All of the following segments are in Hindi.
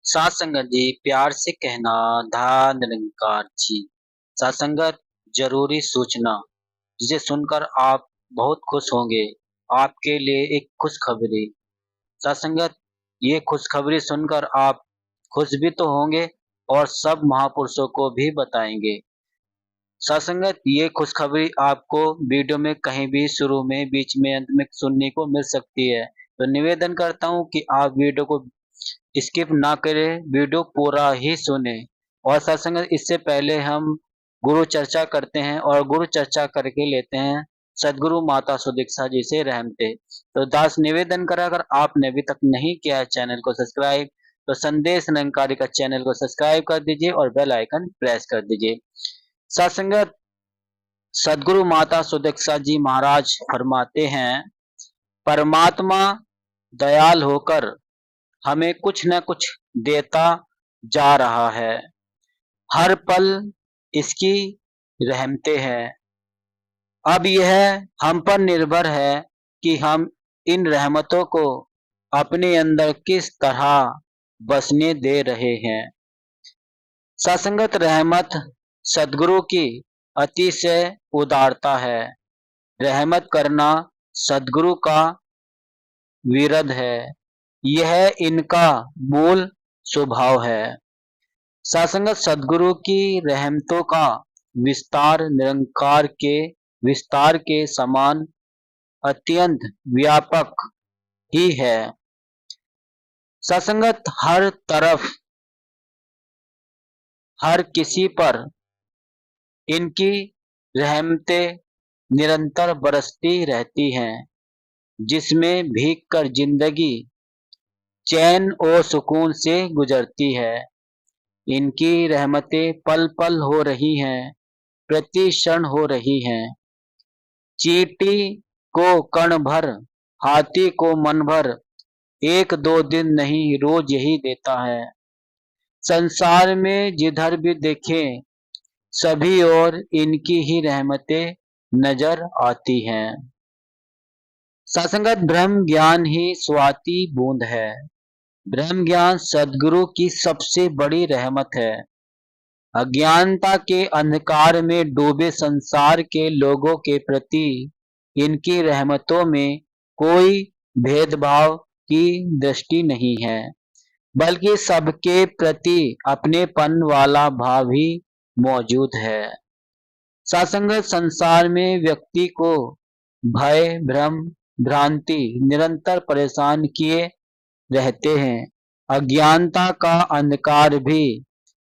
सात संगत जी प्यार से कहना धन निरंकार जी। सात संगत जरूरी सूचना जिसे सुनकर आप बहुत खुश होंगे। आपके लिए एक खुशखबरी। सात संगत ये खुशखबरी सुनकर आप खुश भी तो होंगे और सब महापुरुषों को भी बताएंगे। सात संगत ये खुशखबरी आपको वीडियो में कहीं भी शुरू में बीच में अंत में सुनने को मिल सकती है, तो निवेदन करता हूँ कि आप वीडियो को स्किप ना करें, वीडियो पूरा ही सुने। और सत्संग इससे पहले हम गुरु चर्चा करते हैं और गुरु चर्चा करके लेते हैं सदगुरु माता सुदीक्षा जी से रहमते। तो दास निवेदन करा, अगर आपने अभी तक नहीं किया है चैनल को सब्सक्राइब, तो संदेश निरंकारी का चैनल को सब्सक्राइब कर दीजिए और बेल आइकन प्रेस कर दीजिए। सत्संगत सदगुरु माता सुदीक्षा जी महाराज फरमाते हैं, परमात्मा दयाल होकर हमें कुछ न कुछ देता जा रहा है। हर पल इसकी रहमतें हैं। अब यह हम पर निर्भर है कि हम इन रहमतों को अपने अंदर किस तरह बसने दे रहे हैं। सत्संगत रहमत सदगुरु की अतिशय उदारता है। रहमत करना सदगुरु का विरध है, यह इनका मूल स्वभाव है। सत्संगत सदगुरु की रहमतों का विस्तार निरंकार के विस्तार के समान अत्यंत व्यापक ही है। सत्संगत हर तरफ हर किसी पर इनकी रहमतें निरंतर बरसती रहती हैं, जिसमें भीग कर जिंदगी चैन और सुकून से गुजरती है। इनकी रहमतें पल पल हो रही हैं, प्रति क्षण हो रही हैं। चींटी को कण भर, हाथी को मन भर, एक दो दिन नहीं रोज यही देता है। संसार में जिधर भी देखें सभी ओर इनकी ही रहमतें नजर आती हैं। सत्संगत ब्रह्म ज्ञान ही स्वाति बूंद है। ब्रह्म ज्ञान सदगुरु की सबसे बड़ी रहमत है। अज्ञानता के अंधकार में डूबे संसार के लोगों के प्रति इनकी रहमतों में कोई भेदभाव की दृष्टि नहीं है, बल्कि सबके प्रति अपनेपन वाला भाव ही मौजूद है। सत्संगत संसार में व्यक्ति को भय भ्रम भ्रांति निरंतर परेशान किए रहते हैं। अज्ञानता का अंधकार भी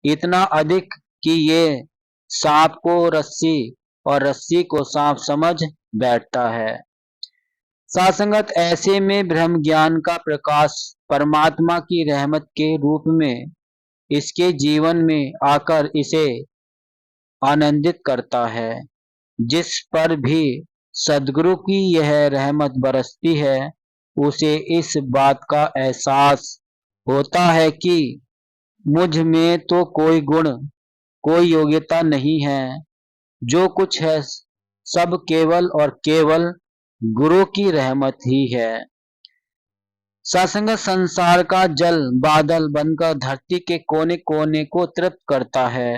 इतना अधिक कि ये सांप को रस्सी और रस्सी को सांप समझ बैठता है। सत्संगत ऐसे में ब्रह्म ज्ञान का प्रकाश परमात्मा की रहमत के रूप में इसके जीवन में आकर इसे आनंदित करता है। जिस पर भी सदगुरु की यह रहमत बरसती है, उसे इस बात का एहसास होता है कि मुझ में तो कोई गुण कोई योग्यता नहीं है, जो कुछ है सब केवल और केवल गुरु की रहमत ही है। सत्संग संसार का जल बादल बनकर धरती के कोने कोने को तृप्त करता है।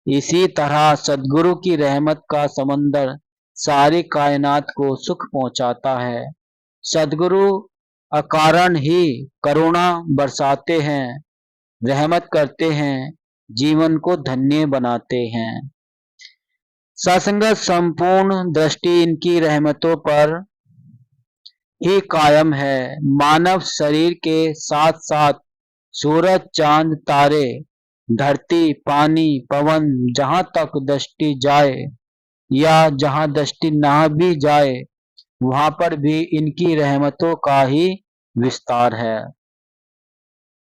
इसी तरह सदगुरु की रहमत का समंदर सारी कायनात को सुख पहुंचाता है। सदगुरु अकारण ही करुणा बरसाते हैं, रहमत करते हैं, जीवन को धन्य बनाते हैं। सत्संगत संपूर्ण दृष्टि इनकी रहमतों पर ही कायम है। मानव शरीर के साथ साथ सूरज चांद तारे धरती पानी पवन जहां तक दृष्टि जाए या जहां दृष्टि ना भी जाए, वहां पर भी इनकी रहमतों का ही विस्तार है।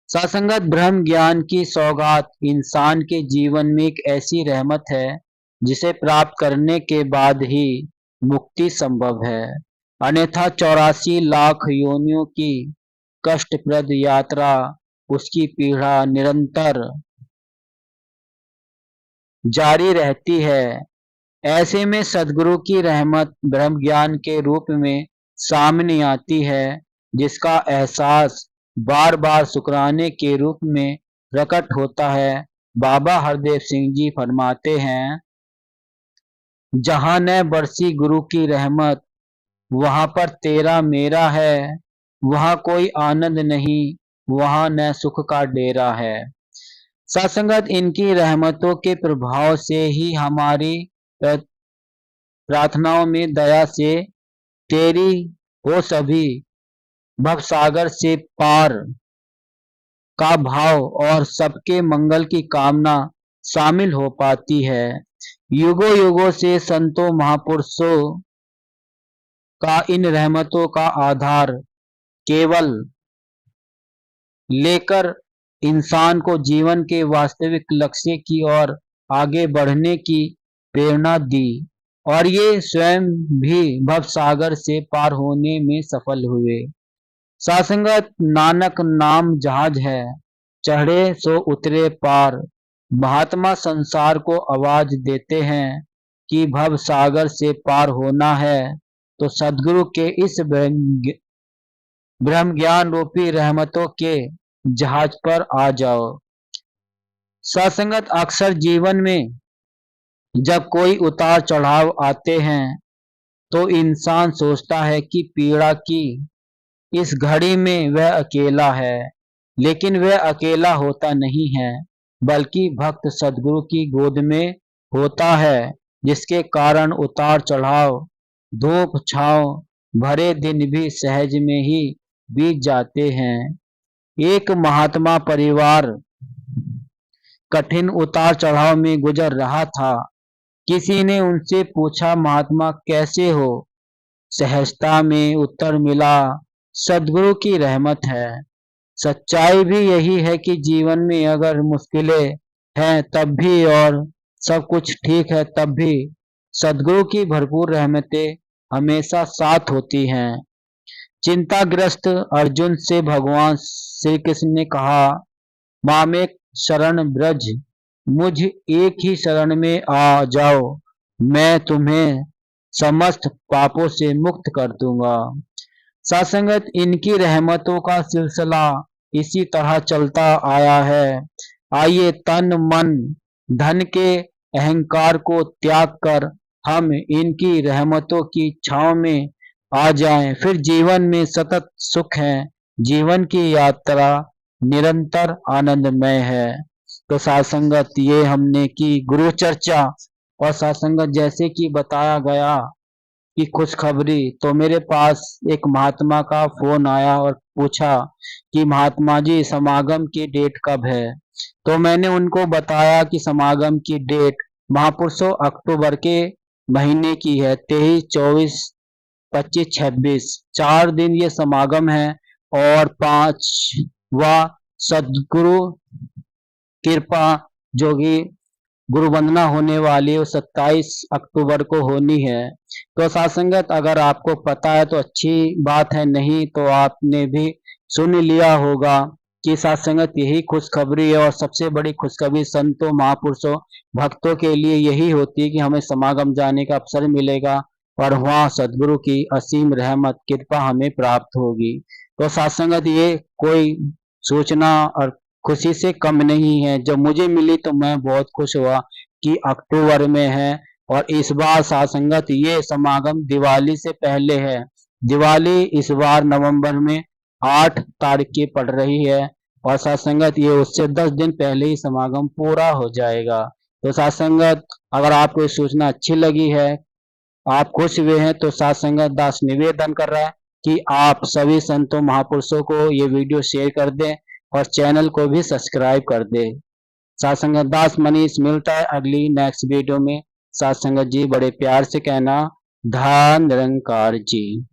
सत्संगत ब्रह्म ज्ञान की सौगात इंसान के जीवन में एक ऐसी रहमत है जिसे प्राप्त करने के बाद ही मुक्ति संभव है, अन्यथा 84 लाख योनियों की कष्टप्रद यात्रा उसकी पीड़ा निरंतर जारी रहती है। ऐसे में सदगुरु की रहमत ब्रह्म ज्ञान के रूप में सामने आती है, जिसका एहसास बार बार शुक्राने के रूप में प्रकट होता है। बाबा हरदेव सिंह जी फरमाते हैं, जहां न बरसी गुरु की रहमत, वहां पर तेरा मेरा है, वहां कोई आनंद नहीं, वहां न सुख का डेरा है। सत्संगत, इनकी रहमतों के प्रभाव से ही हमारी प्रार्थनाओं में दया से तेरी हो सभी भवसागर से पार का भाव और सबके मंगल की कामना शामिल हो पाती है। युगों युगों से संतों महापुरुषों का इन रहमतों का आधार केवल लेकर इंसान को जीवन के वास्तविक लक्ष्य की ओर आगे बढ़ने की प्रेरणा दी और ये स्वयं भी भवसागर से पार होने में सफल हुए। सासंगत, नानक नाम जहाज है, चढ़े सो उतरे पार। महात्मा संसार को आवाज देते हैं कि भव सागर से पार होना है तो सदगुरु के इस ब्रह्म ज्ञान रूपी रहमतों के जहाज पर आ जाओ। सत्संगत, अक्सर जीवन में जब कोई उतार चढ़ाव आते हैं तो इंसान सोचता है कि पीड़ा की इस घड़ी में वह अकेला है, लेकिन वह अकेला होता नहीं है, बल्कि भक्त सदगुरु की गोद में होता है, जिसके कारण उतार चढ़ाव, धूप छांव भरे दिन भी सहज में ही बीत जाते हैं। एक महात्मा परिवार कठिन उतार चढ़ाव में गुजर रहा था। किसी ने उनसे पूछा, महात्मा कैसे हो? सहजता में उत्तर मिला, सदगुरु की रहमत है। सच्चाई भी यही है कि जीवन में अगर मुश्किलें हैं तब भी और सब कुछ ठीक है तब भी सदगुरु की भरपूर रहमतें हमेशा साथ होती हैं। चिंताग्रस्त अर्जुन से भगवान श्री कृष्ण ने कहा, मामेक शरण ब्रज, मुझ एक ही शरण में आ जाओ, मैं तुम्हें समस्त पापों से मुक्त कर दूंगा। सत्संगत, इनकी रहमतों का सिलसिला इसी तरह चलता आया है। आइए तन मन धन के अहंकार को त्याग कर हम इनकी रहमतों की छांव में आ जाएं, फिर जीवन में सतत सुख है। जीवन की यात्रा निरंतर आनंदमय है। तो सत्संगत, ये हमने की गुरु चर्चा। और सत्संगत, जैसे कि बताया गया कि खुशखबरी, तो मेरे पास एक महात्मा का फोन आया और पूछा कि महात्मा जी समागम की डेट कब है। तो मैंने उनको बताया कि समागम की डेट महापुरुषों अक्टूबर के महीने की है, 23, 24, 25, 26, 4 दिन ये समागम है। और 5वां सदगुरु कृपा जो कि गुरु वंदना होने वाली है 27 अक्टूबर को होनी है। तो सत्संगत, अगर आपको पता है तो अच्छी बात है, नहीं तो आपने भी सुन लिया होगा कि सत्संगत यही खुशखबरी है। और सबसे बड़ी खुशखबरी संतों महापुरुषों भक्तों के लिए यही होती है कि हमें समागम जाने का अवसर मिलेगा और वहाँ सदगुरु की असीम रहमत कृपा हमें प्राप्त होगी। तो सत्संगत, ये कोई सूचना और खुशी से कम नहीं है। जब मुझे मिली तो मैं बहुत खुश हुआ कि अक्टूबर में है। और इस बार सत्संगत ये समागम दिवाली से पहले है। दिवाली इस बार नवंबर में 8 तारीख की पड़ रही है और सत्संगत ये उससे 10 दिन पहले ही समागम पूरा हो जाएगा। तो सत्संगत, अगर आपको ये सूचना अच्छी लगी है, आप खुश हुए हैं, तो सत्संगत दास निवेदन कर रहा है कि आप सभी संतों महापुरुषों को ये वीडियो शेयर कर दें और चैनल को भी सब्सक्राइब कर दे। सत्संगत दास मनीष मिलता है अगली नेक्स्ट वीडियो में। सत्संगत जी बड़े प्यार से कहना, धन निरंकार जी।